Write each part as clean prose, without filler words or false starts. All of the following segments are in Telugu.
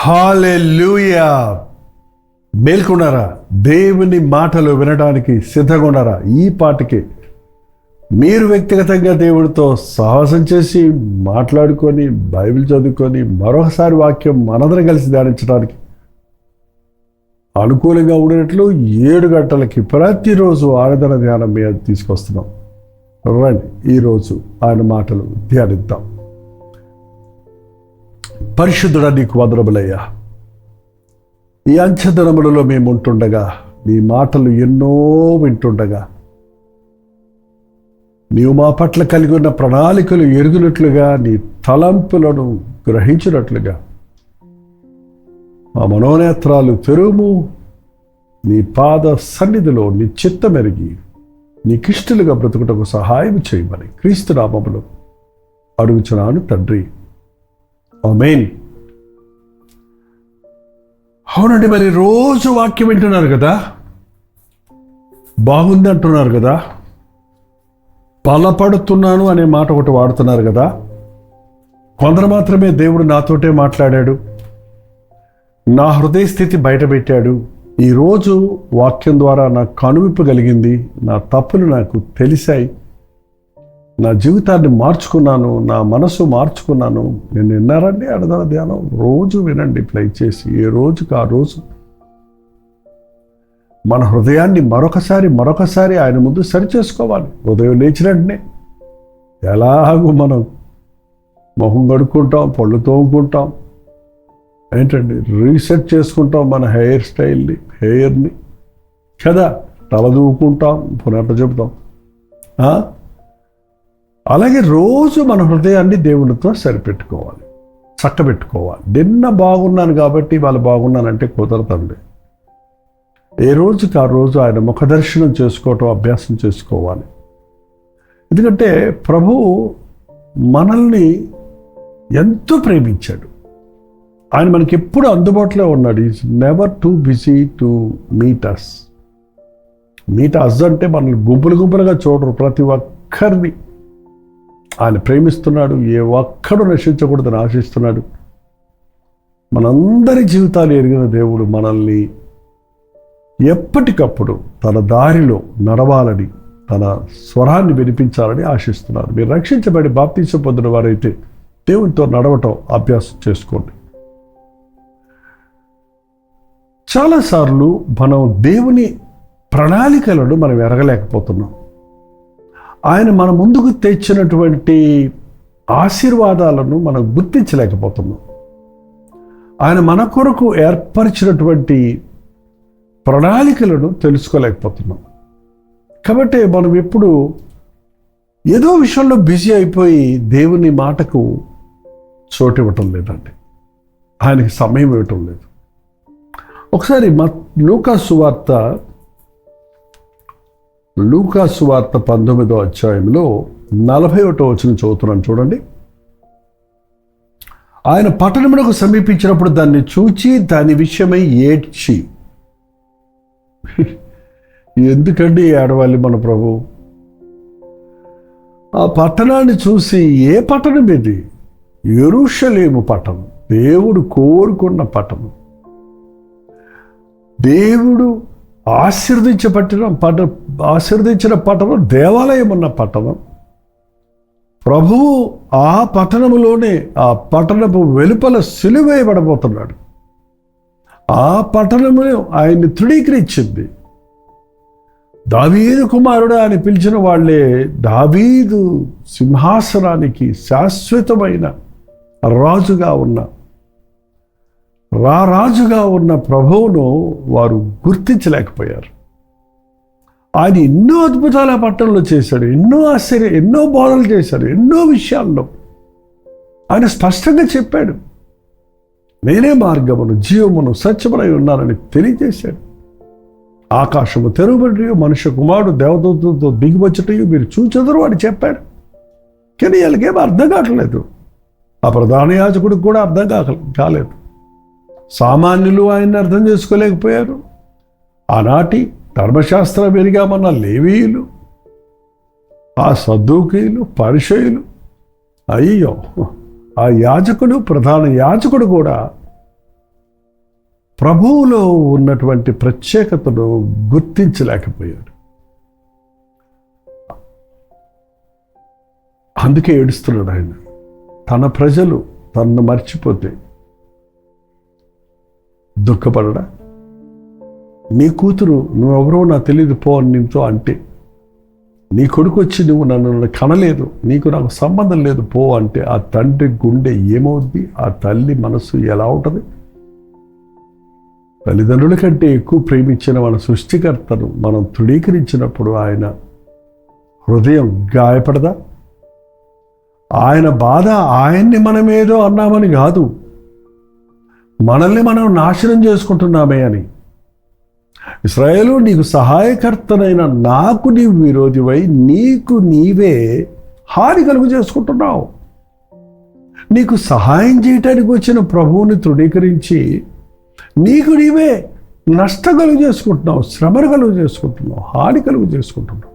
హల్లెలూయా! మేల్కొన్నారా? దేవుని మాటలు వినడానికి సిద్ధంగా ఉన్నారా? ఈ పాటకి మీరు వ్యక్తిగతంగా దేవుడితో సాహసం చేసి మాట్లాడుకొని బైబిల్ చదువుకొని మరొకసారి వాక్యం మనందరం కలిసి ధ్యానించడానికి అనుకూలంగా ఉండేట్లు 7 గంటలకి ప్రతిరోజు ఆరాధన ధ్యానం మీద తీసుకొస్తున్నాం. రండి, ఈరోజు ఆయన మాటలు ధ్యానిద్దాం. పరిశుద్ధుడా, నీకు వందనములయ్యా. ఈ అంచెదనములలో మేము ఉంటుండగా, నీ మాటలు ఎన్నో వింటుండగా, నీవు మా పట్ల కలిగి ఉన్న ప్రణాళికలు ఎరుగునట్లుగా, నీ తలంపులను గ్రహించినట్లుగా మా మనోనేత్రాలు తెరుము. నీ పాద సన్నిధిలో నీ చిత్తమెరిగి నీకిష్టలుగా బ్రతుకుటకు సహాయం చేయమని క్రీస్తు నామములో అడుగుచున్నాను తండ్రి, ఆమేన్. అవునండి, మరి రోజు వాక్యం వింటున్నారు కదా, బాగుంది అంటున్నారు కదా, బలపడుతున్నాను అనే మాట ఒకటి వాడుతున్నారు కదా. కొందరు మాత్రమే దేవుడు నాతోటే మాట్లాడాడు, నా హృదయ స్థితి బయటపెట్టాడు, ఈరోజు వాక్యం ద్వారా నాకు కనువిప్పు కలిగింది, నా తప్పులు నాకు తెలిసాయి, నా జీవితాన్ని మార్చుకున్నాను, నా మనసు మార్చుకున్నాను. నేను విన్నారండి ఆరాధన ధ్యానం? రోజు వినండి, ప్లే చేసి. ఏ రోజుకి ఆ రోజు మన హృదయాన్ని మరొకసారి ఆయన ముందు సరిచేసుకోవాలి. ఉదయం లేచిన వెంటనే ఎలాగూ మనం మొహం కడుక్కుంటాం, పళ్ళు తోముకుంటాం, ఏంటండి రీసెట్ చేసుకుంటాం మన హెయిర్ని కదా, తల దూకుంటాం, పునః చెబుతాం. అలాగే రోజు మన హృదయాన్ని దేవునితో సరిపెట్టుకోవాలి, చక్కబెట్టుకోవాలి. నిన్న బాగున్నాను కాబట్టి వాళ్ళు బాగున్నానంటే కుదరదండి. ఏ రోజుకి ఆ రోజు ఆయన ముఖదర్శనం చేసుకోవటం అభ్యాసం చేసుకోవాలి. ఎందుకంటే ప్రభువు మనల్ని ఎంతో ప్రేమించాడు. ఆయన మనకి ఎప్పుడు అందుబాటులో ఉన్నాడు. Is never too busy to meet us. అంటే మనల్ని గుంపులుగా చూడరు. ప్రతి ఒక్కరిని ఆయన ప్రేమిస్తున్నాడు. ఏ ఒక్కడు నశించకూడదని ఆశిస్తున్నాడు. మనందరి జీవితాలు ఎరిగిన దేవుడు మనల్ని ఎప్పటికప్పుడు తన దారిలో నడవాలని, తన స్వరాన్ని వినిపించాలని ఆశిస్తున్నారు. మీరు రక్షించబడి బాప్తీసం పొందిన వారైతే దేవునితో నడవటం అభ్యాసం చేసుకోండి. చాలాసార్లు మనం దేవుని ప్రణాళికలను మనం ఎరగలేకపోతున్నాం. ఆయన మన ముందుకు తెచ్చినటువంటి ఆశీర్వాదాలను మనం గుర్తించలేకపోతున్నాం. ఆయన మన కొరకు ఏర్పరిచినటువంటి ప్రణాళికలను తెలుసుకోలేకపోతున్నాం. కాబట్టి మనం ఎప్పుడు ఏదో విషయంలో బిజీ అయిపోయి దేవుని మాటకు చోటు ఇవ్వటం లేదండి, ఆయనకి సమయం ఇవ్వటం లేదు. ఒకసారి లూకాసు వార్త 19వ అధ్యాయంలో 41వ వచనం చదువుతున్నాను చూడండి. ఆయన పట్టణమునకు సమీపించినప్పుడు దాన్ని చూచి దాని విషయమై ఏడ్చి. ఎందుకండి ఏడవాలి మన ప్రభు? ఆ పట్టణాన్ని చూసి, ఏ పట్టణం ఇది? యెరూషలేము పట్టణం, దేవుడు కోరుకున్న పట్టణం, దేవుడు ఆశీర్వదించిన పట్టణం, దేవాలయం ఉన్న పట్టణం. ప్రభువు ఆ పట్టణములోనే, ఆ పట్టణపు వెలుపల సిలువేయబడబోతున్నాడు. ఆ పట్టణమును ఆయన్ని తృణీకరించింది. దావీదు కుమారుడు అని పిలిచిన వాళ్ళే దావీదు సింహాసనానికి శాశ్వతమైన రాజుగా ఉన్న ప్రభువును వారు గుర్తించలేకపోయారు. ఆయన ఎన్నో అద్భుతాలు ఆ పట్టణంలో చేశాడు, ఎన్నో బోధలు చేశాడు, ఎన్నో విషయాల్లో ఆయన స్పష్టంగా చెప్పాడు. నేనే మార్గమును, జీవమును, సత్యమునై ఉన్నానని తెలియజేశాడు. ఆకాశము తెరువబడియు మనుష్య కుమారుడు దేవదూతలతో దిగివచ్చుటయు మీరు చూచెదరు అని చెప్పాడు. కానీ వీళ్ళకేం అర్థం కావట్లేదు. ఆ ప్రధాన యాజకుడికి కూడా అర్థం కాలేదు. సామాన్యులు ఆయన్ని అర్థం చేసుకోలేకపోయారు. ఆనాటి ధర్మశాస్త్రం పెరిగామన్న లేవీయులు, ఆ సద్దూకీయులు, పరిసయ్యులు, అయ్యో ఆ యాజకుడు, ప్రధాన యాజకుడు కూడా ప్రభువులో ఉన్నటువంటి ప్రత్యేకతను గుర్తించలేకపోయాడు. అందుకే ఏడుస్తున్నాడు ఆయన. తన ప్రజలు తనను మర్చిపోతే దుఃఖపడడా? నీ కూతురు నువ్వెవరో నాకు తెలియదు పో అని నీతో అంటే, నీ కొడుకు వచ్చి నువ్వు నన్ను కనలేదు, నీకు నాకు సంబంధం లేదు పో అంటే ఆ తండ్రి గుండె ఏమవుద్ది? ఆ తల్లి మనసు ఎలా ఉంటుంది? తల్లిదండ్రుల కంటే ఎక్కువ ప్రేమించిన మన సృష్టికర్తను మనం తృణీకరించినప్పుడు ఆయన హృదయం గాయపడదా? ఆయన బాధ ఆయన్ని మనమేదో అన్నామని కాదు, మనల్ని మనం నాశనం చేసుకుంటున్నామే అని. ఇశ్రాయేలు, నీకు సహాయకర్తనైన నాకు నీవు విరోధివై నీకు నీవే హాని కలుగు చేసుకుంటున్నావు. నీకు సహాయం చేయటానికి వచ్చిన ప్రభువుని తృణీకరించి నీకు నీవే నష్టం కలుగు చేసుకుంటున్నావు, శ్రమను కలుగు చేసుకుంటున్నావు, హాని కలుగు చేసుకుంటున్నావు.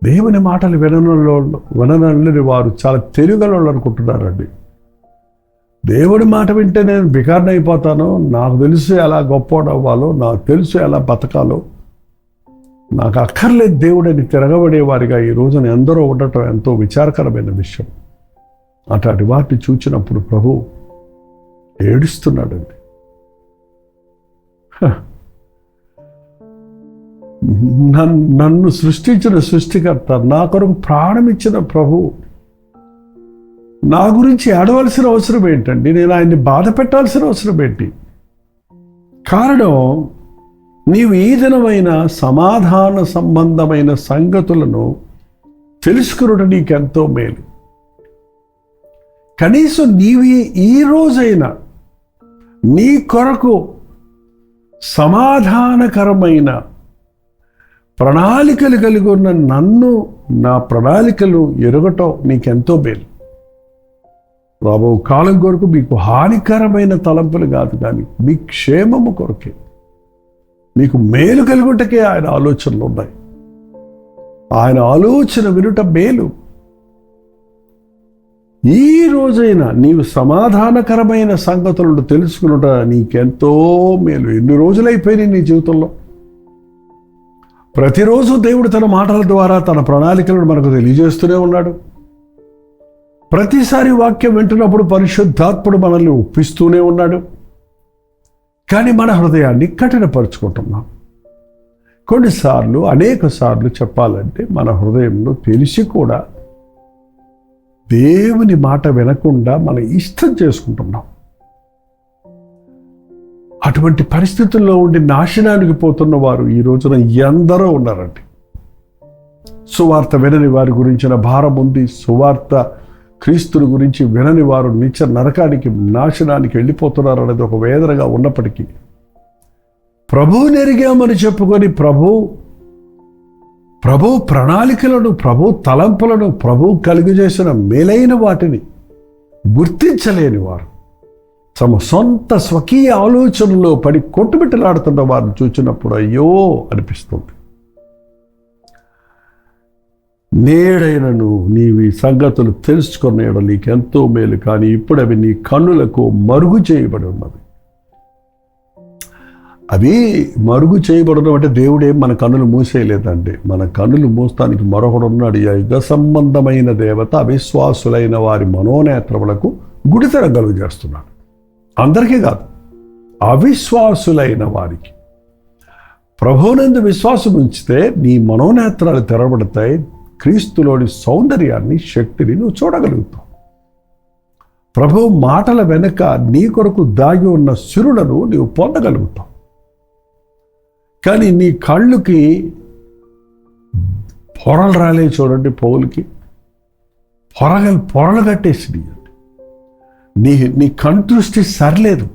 దేవుని మాటలు వినని వారు చాలా తెలివిగలవాళ్ళు అనుకుంటున్నారండి. దేవుడి మాట వింటే నేను బికార్ని అయిపోతాను, నాకు తెలుసు ఎలా గొప్పవాడవ్వాలో, నాకు తెలుసు ఎలా బతకాలో, నాకు అక్కర్లేదు దేవుడని తిరగబడేవారిగా ఈ రోజున ఎందరో ఉండటం ఎంతో విచారకరమైన విషయం. అట్లాంటి వాటిని చూచినప్పుడు ప్రభు ఏడుస్తున్నాడండి. నన్ను సృష్టించిన సృష్టికర్త, నా కొరకు ప్రాణం ఇచ్చిన ప్రభు నా గురించి ఏడవలసిన అవసరం ఏంటండి? నేను ఆయన్ని బాధ పెట్టాల్సిన అవసరం ఏంటి? కారణం, నీవు ఈ దినమైన సమాధాన సంబంధమైన సంగతులను తెలుసుకున్నట్టు నీకెంతో మేలు. కనీసం నీవు ఈ రోజైనా నీ కొరకు సమాధానకరమైన ప్రణాళికలు కలిగి ఉన్న నన్ను, నా ప్రణాళికలు ఎరగటం నీకెంతో మేలు. రాబో కాలం కొరకు మీకు హానికరమైన తలంపులు కాదు, కానీ మీ క్షేమము కొరకే, మీకు మేలు కలుగుటకే ఆయన ఆలోచనలు ఉన్నాయి. ఆయన ఆలోచన వినుట మేలు. ఈ రోజైనా నీవు సమాధానకరమైన సంగతులను తెలుసుకునుట నీకెంతో మేలు. ఎన్ని రోజులైపోయినాయి నీ జీవితంలో? ప్రతిరోజు దేవుడు తన మాటల ద్వారా తన ప్రణాళికలను మనకు తెలియజేస్తూనే ఉన్నాడు. ప్రతిసారి వాక్యం వింటున్నప్పుడు పరిశుద్ధాత్ముడు మనల్ని ఒప్పిస్తూనే ఉన్నాడు. కానీ మన హృదయాన్ని కఠినపరుచుకుంటున్నాం. కొన్నిసార్లు, అనేక సార్లు చెప్పాలంటే, మన హృదయంలో తెలిసి కూడా దేవుని మాట వినకుండా మనం ఇష్టం చేసుకుంటున్నాం. అటువంటి పరిస్థితుల్లో ఉండి నాశనానికి పోతున్న వారు ఈ రోజున ఎందరో ఉన్నారండి. సువార్త వినని వారి గురించిన భారం ఉంది. సువార్త క్రీస్తుని గురించి వినని వారు నిత్య నరకానికి, నాశనానికి వెళ్ళిపోతున్నారు అనేది ఒక వేదనగా ఉన్నప్పటికీ, ప్రభువుని ఎరిగామని చెప్పుకొని ప్రభు ప్రణాళికలను, ప్రభు తలంపులను, ప్రభు కలుగజేసిన మేలైన వాటిని గుర్తించలేని వారు, తమ సొంత స్వకీయ ఆలోచనలో పడి కొట్టుబిట్టలాడుతున్న వారిని చూచినప్పుడు అయ్యో అనిపిస్తుంది. నేడైనను నీవి సంగతులు తెలుసుకునేడు నీకెంతో మేలు, కానీ ఇప్పుడు అవి నీ కన్నులకు మరుగు చేయబడి ఉన్నవి. అవి మరుగు చేయబడడం అంటే దేవుడేం మన కన్నులు మూసేయలేదండి. మన కన్నులు మూస్తానికి మరొకడు ఉన్నాడు. యుగ సంబంధమైన దేవత అవిశ్వాసులైన వారి మనోనేత్రములకు గుడితెర కలుగు చేస్తున్నాడు. అందరికీ కాదు, అవిశ్వాసులైన వారికి. ప్రభువునందు విశ్వాసం ఉంచితే నీ మనోనేత్రాలు తెరబడతాయి. క్రీస్తులోని సౌందర్యాన్ని, శక్తిని నువ్వు చూడగలుగుతావు. ప్రభు మాటల వెనుక నీ కొరకు దాగి ఉన్న సిరులను నీవు పొందగలుగుతావు. కానీ నీ కళ్ళుకి పొరలు రాలే చూడండి, పౌలకి పొరలు కట్టేసి నీ కంటి దృష్టి సరిలేదు,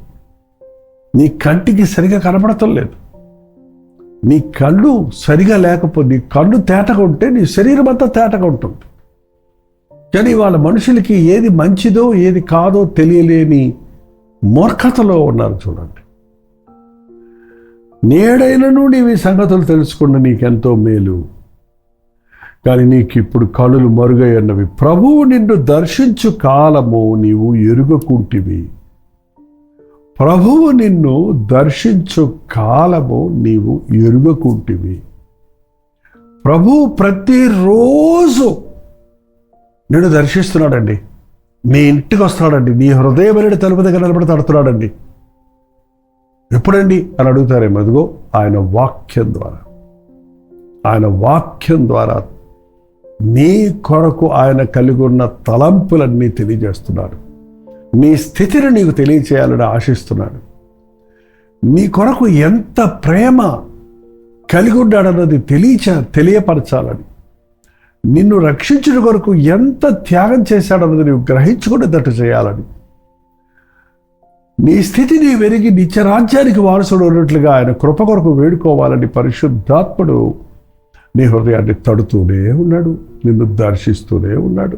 నీ కంటికి సరిగా కనపడటం లేదు. నీ కళ్ళు సరిగా లేకపోతే, నీ కళ్ళు తేటగా ఉంటే నీ శరీరం అంతా తేటగా ఉంటుంది. కానీ వాళ్ళ మనుషులకి ఏది మంచిదో ఏది కాదో తెలియలేని మూర్ఖతలో ఉన్నారు. చూడండి, నేడైనను నీవి సంగతులు తెలుసుకున్న నీకెంతో మేలు, కానీ నీకు ఇప్పుడు కళ్ళు మరుగై ఉన్నవి. ప్రభువు నిన్ను దర్శించు కాలము నీవు ఎరుగకుంటివి. ప్రభువు నిన్ను దర్శించు కాలము నీవు ఎరుగకుంటివి. ప్రభువు ప్రతిరోజు నిన్ను దర్శిస్తున్నాడండి. నీ ఇంటికి వస్తున్నాడండి. నీ హృదయమైన తలుపు దగ్గర నిలబడి తడుతున్నాడండి. ఎప్పుడండి అని అడుగుతారేమో, అదిగో ఆయన వాక్యం ద్వారా, ఆయన వాక్యం ద్వారా నీ కొరకు ఆయన కలిగి ఉన్న తలంపులన్నీ తెలియజేస్తున్నాడు. నీ స్థితిని నీకు తెలియచేయాలని ఆశిస్తున్నాడు. నీ కొరకు ఎంత ప్రేమ కలిగి ఉన్నాడన్నది తెలియపరచాలని, నిన్ను రక్షించిన కొరకు ఎంత త్యాగం చేశాడన్నది నువ్వు గ్రహించుకునేటట్టు చేయాలని, నీ స్థితిని వెరిగి నిత్యరాజ్యానికి వారసుడు ఉన్నట్లుగా ఆయన కృప కొరకు వేడుకోవాలని పరిశుద్ధాత్ముడు నీ హృదయాన్ని తడుతూనే ఉన్నాడు, నిన్ను దర్శిస్తూనే ఉన్నాడు.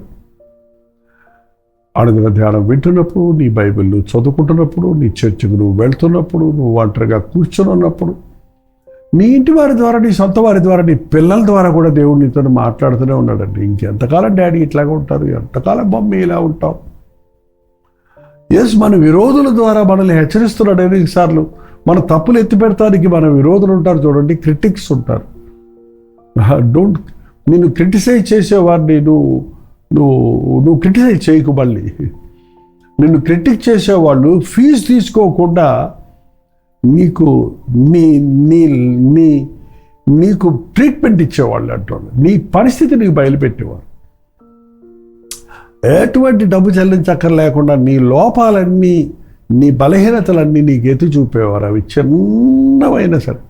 అనుదిన ధ్యానం వింటున్నప్పుడు, నీ బైబిల్ నువ్వు చదువుకుంటున్నప్పుడు, నీ చర్చకు నువ్వు వెళ్తున్నప్పుడు, నువ్వు ఒంటరిగా కూర్చొని ఉన్నప్పుడు, నీ ఇంటి వారి ద్వారా, నీ సొంత వారి ద్వారా, నీ పిల్లల ద్వారా కూడా దేవుడు నీతో మాట్లాడుతూనే ఉన్నాడండి. ఇంకెంతకాలం డాడీ ఇట్లాగా ఉంటారు, ఎంతకాలం మమ్మీ ఇలా ఉంటావు? ఎస్, మన విరోధుల ద్వారా మనల్ని హెచ్చరిస్తున్నాడు. ఎన్నిసార్లు మన తప్పులు ఎత్తి పెడతానికి మన విరోధులు ఉంటారు. చూడండి, క్రిటిక్స్ ఉంటారు. నిన్ను క్రిటిసైజ్ చేసేవాడిని నువ్వు క్రిటిసైజ్ చేయకు. మళ్ళీ నిన్ను క్రిటిక్ చేసేవాళ్ళు ఫీజు తీసుకోకుండా నీకు నీకు ట్రీట్మెంట్ ఇచ్చేవాళ్ళు అంటారు. నీ పరిస్థితి నీకు బయలుపెట్టేవారు. ఎటువంటి డబ్బు చెల్లించక్కర్ లేకుండా నీ లోపాలన్నీ, నీ బలహీనతలన్నీ నీకు ఎత్తి చూపేవారు. అవి చిన్నవైనా సరే.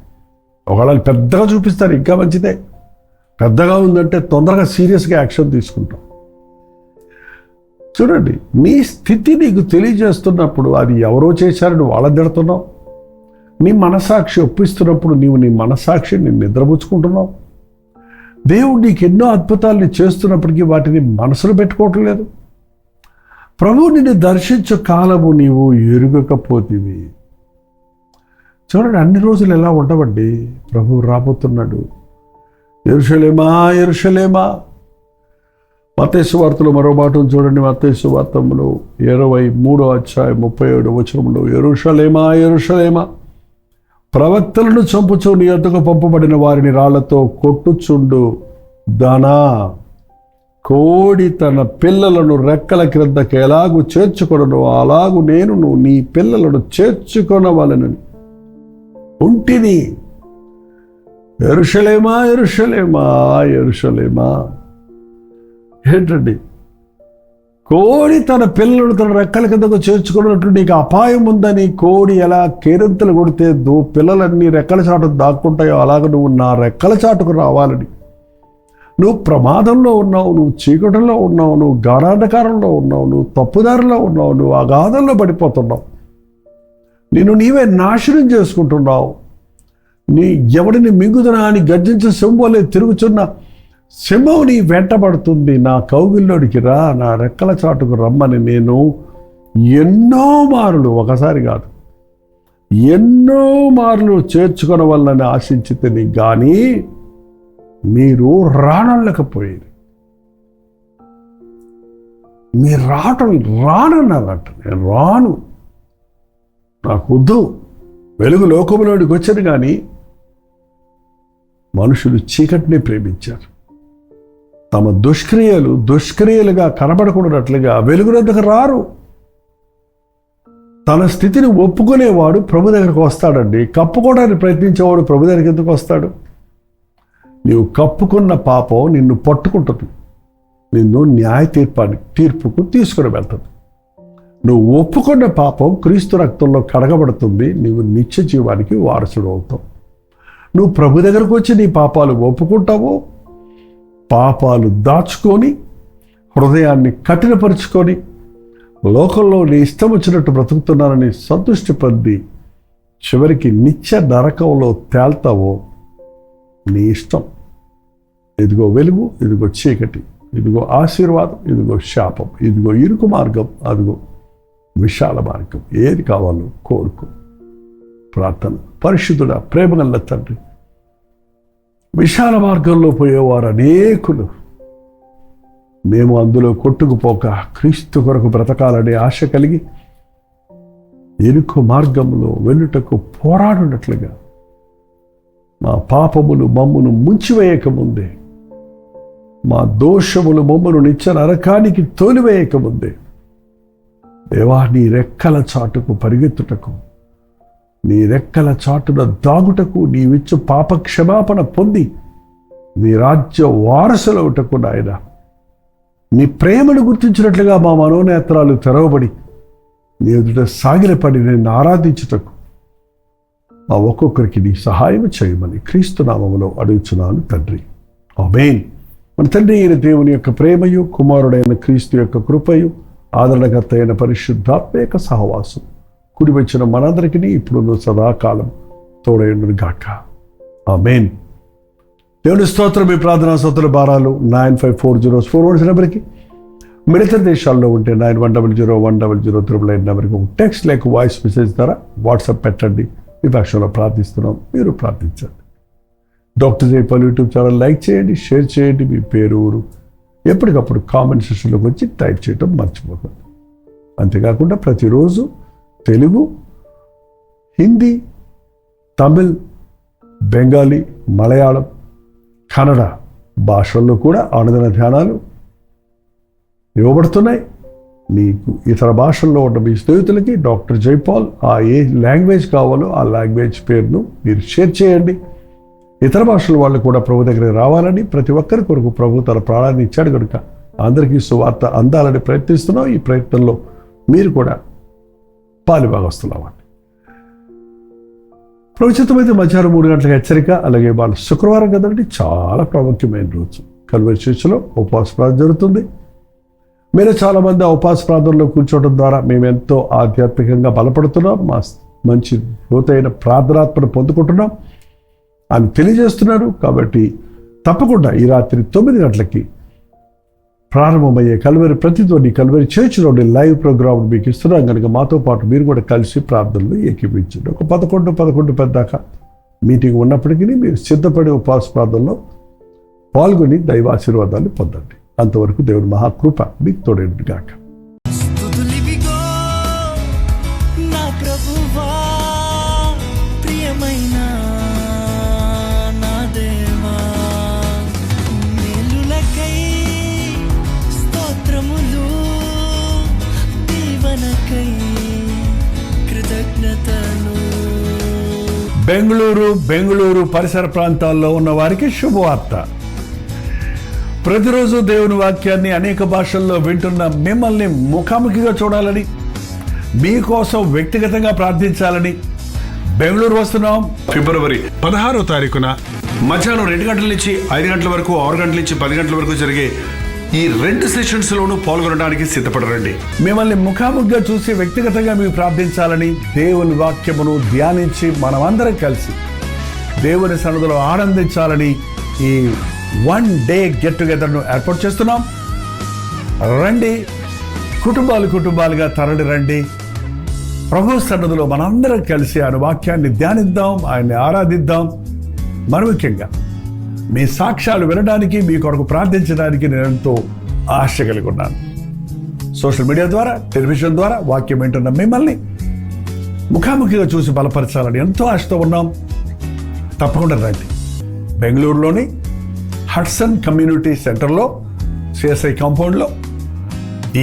ఒకవేళ పెద్దగా చూపిస్తారు, ఇంకా మంచిదే. పెద్దగా ఉందంటే తొందరగా సీరియస్గా యాక్షన్ తీసుకుంటాం. చూడండి, నీ స్థితి నీకు తెలియజేస్తున్నప్పుడు అది ఎవరో చేశారని వాళ్ళని తిడుతున్నావు. నీ మనసాక్షి ఒప్పిస్తున్నప్పుడు నీవు నీ మనసాక్షిని నిద్రపుచ్చుకుంటున్నావు. దేవుడు నీకు ఎన్నో అద్భుతాలని చేస్తున్నప్పటికీ వాటిని మనసులో పెట్టుకోవటం లేదు. ప్రభువు నిన్ను దర్శించు కాలము నీవు ఎరుగకపోతివి. చూడండి, అన్ని రోజులు ఎలా ఉండవండి. ప్రభువు రాబోతున్నాడు. యెరూషలేమా యెరూషలేమా. మత్తయి సువార్తలో మరో మాటను చూడండి. మత్తయి సువార్తలో 23:37 యెరూషలేమా యెరూషలేమా, ప్రవక్తలను చంపుచు నీ యొద్దకు పంపబడిన వారిని రాళ్లతో కొట్టుచుండు దానా, కోడి తన పిల్లలను రెక్కల క్రిందకి ఎలాగూ చేర్చుకొనను అలాగూ నేను నీ పిల్లలను చేర్చుకొనవలెనని ఉంటిని. యెరూషలేమా యెరూషలేమా యెరూషలేమా. ఏంటండి, కోడి తన పిల్లలను తన రెక్కల కిందకు చేర్చుకున్నట్లు నీకు అపాయం ఉందని, కోడి ఎలా కేరింతలు కొడితే పిల్లలన్నీ రెక్కల చాటు దాక్కుంటాయో అలాగ నువ్వు నా రెక్కల చాటుకు రావాలని. నువ్వు ప్రమాదంలో ఉన్నావు, నువ్వు చీకటిలో ఉన్నావు, నువ్వు గాఢాంధకారంలో ఉన్నావు, నువ్వు తప్పుదారిలో ఉన్నావు, నువ్వు అగాధంలో పడిపోతున్నావు, నిన్ను నీవే నాశనం చేసుకుంటున్నావు. ఎవడిని మింగుదనా అని గర్జించే సింహంలే తిరుగుచున్న సింహం నీ వెంటబడుతుంది. నా కౌగిల్లోడికి రా, నా రెక్కల చాటుకు రమ్మని నేను ఎన్నో మార్లు, ఒకసారి కాదు ఎన్నో మార్లు చేర్చుకున్న వల్లని ఆశించితేనే కానీ మీరు రానలేకపోయేది. మీరు రానన్నారట. నేను రాను, నాకు వద్దు. వెలుగు లోకంలోనికి వచ్చాను, కానీ మనుషులు చీకటిని ప్రేమించారు. తమ దుష్క్రియలుగా కనబడకూడనట్లుగా వెలుగునందుకు రారు. తన స్థితిని ఒప్పుకునేవాడు ప్రభు దగ్గరకు వస్తాడండి. కప్పుకోవడానికి ప్రయత్నించేవాడు ప్రభు దగ్గరికి ఎందుకు వస్తాడు? నీవు కప్పుకున్న పాపం నిన్ను పట్టుకుంటుంది, నిన్ను న్యాయ తీర్పుకు తీసుకుని వెళ్తుంది. నువ్వు ఒప్పుకున్న పాపం క్రీస్తు రక్తంలో కడగబడుతుంది, నీవు నిత్య జీవానికి వారసుడు అవుతావు. నువ్వు ప్రభు దగ్గరకు వచ్చి నీ పాపాలు ఒప్పుకుంటావు, పాపాలు దాచుకొని హృదయాన్ని కఠినపరుచుకొని లోకంలో నీ ఇష్టం వచ్చినట్టు బ్రతుకుతున్నానని సంతృష్టి పొంది చివరికి నిత్య నరకంలో తేల్తావో నీ ఇష్టం. ఇదిగో వెలుగు, ఇదిగో చీకటి, ఇదిగో ఆశీర్వాదం, ఇదిగో శాపం, ఇదిగో ఇరుకు మార్గం, అదిగో విశాల మార్గం. ఏది కావాలో కోరుకో. ప్రార్థన. పరిశుద్ధుడా, ప్రేమగల తండ్రి, విశాల మార్గంలో పోయేవారు అనేకులు. మేము అందులో కొట్టుకుపోక క్రీస్తు కొరకు బ్రతకాలనే ఆశ కలిగి ఇరుకు మార్గంలో వెళ్ళుటకు పోరాడున్నట్లుగా మా పాపములు మమ్మును ముంచివేయకముందే, మా దోషములు మమ్మను నిత్య నరకానికి తోలివేయకముందే, దేవా నీ రెక్కల చాటుకు పరిగెత్తుటకు, నీ రెక్కల చాటున దాగుటకు, నీవిచ్చు పాప క్షమాపణ పొంది నీ రాజ్య వారసులవుటకు నాయన, నీ ప్రేమను గుర్తించినట్లుగా మా మనోనేత్రాలు తెరవబడి నీ ఎదుట సాగిలపడి నిన్ను ఆరాధించుటకు మా ఒక్కొక్కరికి నీ సహాయం చేయమని క్రీస్తు నామములో అడుగుచున్నాను తండ్రి. ఆమేన్. మన తండ్రి అయిన దేవుని యొక్క ప్రేమయు, కుమారుడైన క్రీస్తు యొక్క కృపయు, ఆదరణకర్త అయిన పరిశుద్ధాత్మ యొక్క సహవాసం కుడి వచ్చిన మనందరికీ ఇప్పుడు సదాకాలం తోడైండును గాక. ఆమేన్. దేవుని స్తోత్రం. మీ ప్రార్థనా స్తోత్ర భారాలు 954041 నెంబర్కి, మిగతా దేశాల్లో ఉంటే 91001000 నెంబర్కి టెక్స్ట్ లేక వాయిస్ మెసేజ్ ద్వారా వాట్సాప్ పెట్టండి. మీ భాషలో ప్రార్థిస్తున్నాం, మీరు ప్రార్థించండి. Doctor Jaipal YouTube channel like చేయండి, షేర్ చేయండి. మీ పేరు, ఊరు ఎప్పటికప్పుడు కామెంట్ సెక్షన్లోకి వచ్చి టైప్ చేయడం మర్చిపోకండి. అంతేకాకుండా ప్రతిరోజు తెలుగు, హిందీ, తమిళ్, బెంగాలీ, మలయాళం, కన్నడ భాషల్లో కూడా అనుదిన ధ్యానాలు ఇవ్వబడుతున్నాయి. మీకు ఇతర భాషల్లో ఉన్న మీ స్నేహితులకి డాక్టర్ జైపాల్ ఆ ఏ లాంగ్వేజ్ కావాలో ఆ లాంగ్వేజ్ పేరును మీరు షేర్ చేయండి. ఇతర భాషల వాళ్ళు కూడా ప్రభు దగ్గరికి రావాలని, ప్రతి ఒక్కరి కొరకు ప్రభు తన ప్రాణాన్ని ఇచ్చాడు కనుక అందరికీ సువార్త అందాలని ప్రయత్నిస్తున్నాం. ఈ ప్రయత్నంలో మీరు కూడా పాలుభాగస్తున్నామండి. ప్రవచితమైతే మధ్యాహ్నం 3 గంటలకు హెచ్చరిక. అలాగే వాళ్ళు శుక్రవారం కదండి, చాలా ప్రాముఖ్యమైన రోజు. కల్వరి చర్చిలో ఉపవాస ప్రార్థన జరుగుతుంది. మీరు చాలామంది ఆ ఉపవాస ప్రార్థనలో కూర్చోవడం ద్వారా మేము ఎంతో ఆధ్యాత్మికంగా బలపడుతున్నాం, మా మంచి లోతైన ప్రార్థనాత్మను పొందుకుంటున్నాం అని తెలియజేస్తున్నారు. కాబట్టి తప్పకుండా ఈ రాత్రి 9 గంటలకి ప్రారంభమయ్యే కల్వరి ప్రతిధ్వని కల్వరి చర్చిలోని లైవ్ ప్రోగ్రామ్ మీకు ఇస్తున్నాం కనుక మాతో పాటు మీరు కూడా కలిసి ప్రార్థనలు ఏకీపించండి. ఒక 11 దాకా మీటింగ్ ఉన్నప్పటికీ మీరు సిద్ధపడి ఉపవాస ప్రార్థనలో పాల్గొని దైవాశీర్వాదాన్ని పొందండి. అంతవరకు దేవుని మహాకృప మీకు తోడేంటి గాక. బెంగళూరు పరిసర ప్రాంతాల్లో ఉన్న వారికి శుభవార్త. ప్రతిరోజు దేవుని వాక్యాన్ని అనేక భాషల్లో వింటున్న మిమ్మల్ని ముఖాముఖిగా చూడాలని, మీకోసం వ్యక్తిగతంగా ప్రార్థించాలని బెంగళూరు వస్తున్నాం. ఫిబ్రవరి 16వ తారీఖున మధ్యాహ్నం 2 గంటల నుంచి 5 గంటల వరకు, 6 గంటల నుంచి 10 గంటల వరకు జరిగే ఈ 2 సెషన్స్లోనూ పాల్గొనడానికి సిద్ధపడరండి. మిమ్మల్ని ముఖాముఖిగా చూసి వ్యక్తిగతంగా మీకు ప్రార్థించాలని, దేవుని వాక్యమును ధ్యానించి మనమందరం కలిసి దేవుని సన్నిధిలో ఆనందించాలని ఈ 1 డే గెట్ టుగెదర్ను ఏర్పాటు చేస్తున్నాం. రండి, కుటుంబాలుగా తరలి రండి. ప్రభు సన్నిధిలో మనందరం కలిసి ఆయన వాక్యాన్ని ధ్యానిద్దాం, ఆయన్ని ఆరాధిద్దాం. మరి ముఖ్యంగా మీ సాక్ష్యాలు వినడానికి, మీ కొరకు ప్రార్థించడానికి నేను ఎంతో ఆశ కలిగి ఉన్నాను. సోషల్ మీడియా ద్వారా, టెలివిజన్ ద్వారా వాక్యం వింటున్న మిమ్మల్ని ముఖాముఖిగా చూసి బలపరచాలని ఎంతో ఆశతో ఉన్నాం. తప్పకుండా రండి. బెంగళూరులోని హడ్సన్ కమ్యూనిటీ సెంటర్లో సిఎస్ఐ కాంపౌండ్లో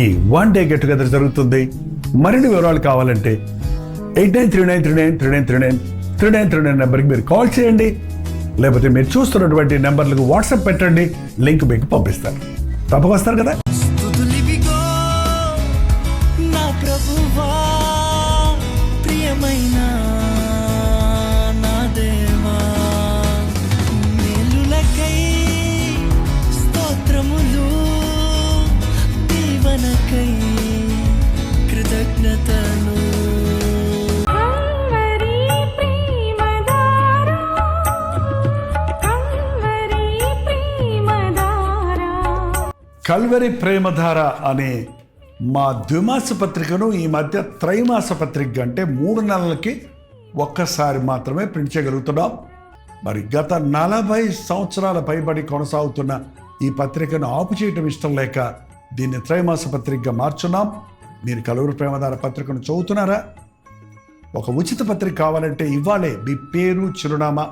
ఈ 1 డే గెట్ టుగెదర్ జరుగుతుంది. మరిన్ని వివరాలు కావాలంటే 8939393939 నెంబర్కి మీరు కాల్ చేయండి. లేకపోతే మీరు చూస్తున్నటువంటి నెంబర్లకు వాట్సాప్ పెట్టండి, లింక్ మీకు పంపిస్తారు. తప్పక వస్తారు కదా. కల్వరి ప్రేమధార అనే మా ద్విమాస పత్రికను ఈ మధ్య త్రైమాస పత్రిక అంటే 3 నెలలకి ఒక్కసారి మాత్రమే ప్రింట్ చేయగలుగుతున్నాం. మరి గత 40 సంవత్సరాల పైబడి కొనసాగుతున్న ఈ పత్రికను ఆపు చేయటం ఇష్టం లేక దీన్ని త్రైమాస పత్రికగా మార్చున్నాం. మీరు కల్వరి ప్రేమధార పత్రికను చదువుతున్నారా? ఒక ఉచిత పత్రిక కావాలంటే ఇవ్వాలే మీ పేరు, చిరునామా,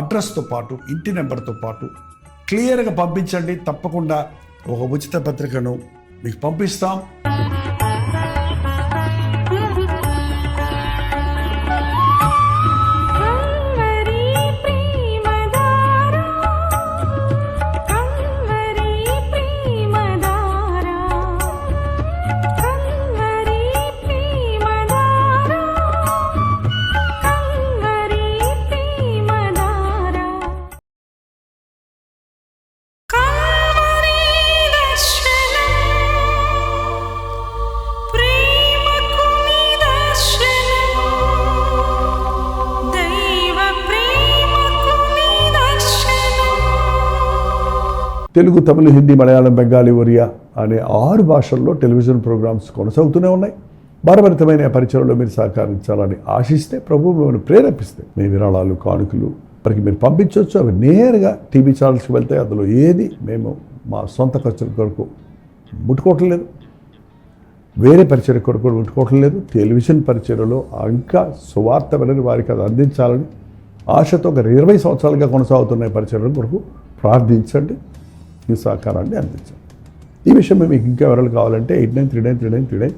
అడ్రస్తో పాటు ఇంటి నెంబర్తో పాటు క్లియర్గా పంపించండి. తప్పకుండా ఒక ఉచిత పత్రికను మీకు పంపిస్తాం. తెలుగు, తమిళ, హిందీ, మలయాళం, బెంగాలీ, ఒరియా అనే 6 భాషల్లో టెలివిజన్ ప్రోగ్రామ్స్ కొనసాగుతూనే ఉన్నాయి. భారభరితమైన పరిచయంలో మీరు సహకరించాలని ఆశిస్తే, ప్రభు మిమ్మల్ని ప్రేరేపిస్తే మీ విరాళాలు, కానుకలు వారికి మీరు పంపించవచ్చు. అవి నేరుగా టీవీ ఛానల్స్కి వెళ్తాయి. అందులో ఏది మేము మా సొంత ఖర్చుల కొరకు ముట్టుకోవటం లేదు, వేరే పరిచయ కొరకు ముట్టుకోవటం లేదు. టెలివిజన్ పరిచయలో ఇంకా సువార్త వినని వారికి అది అందించాలని ఆశతో ఒక 20 సంవత్సరాలుగా కొనసాగుతున్న పరిచయం కొరకు ప్రార్థించండి. ఈ సహకారాన్ని అందించండి. ఈ విషయం మీకు ఇంకా వివరాలు కావాలంటే 89393939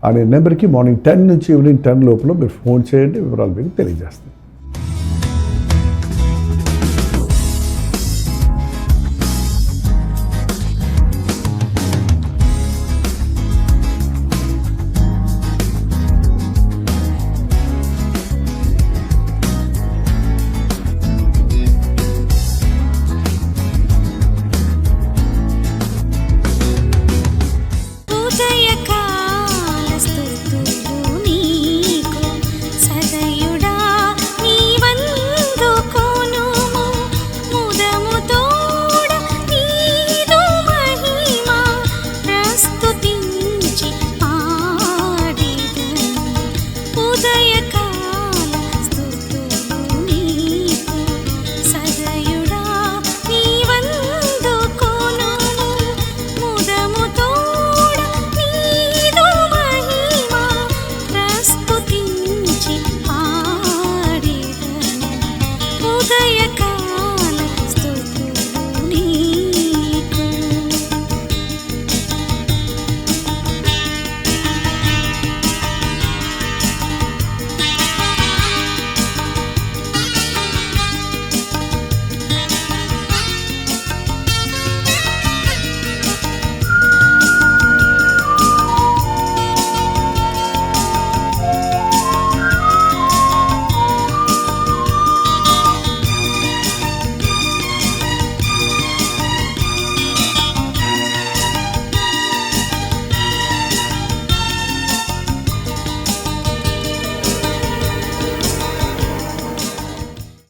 అనే నెంబర్కి మార్నింగ్ 10 నుంచి ఈవినింగ్ 10 లోపల మీరు ఫోన్ చేయండి. వివరాలు మీకు తెలియజేస్తాం.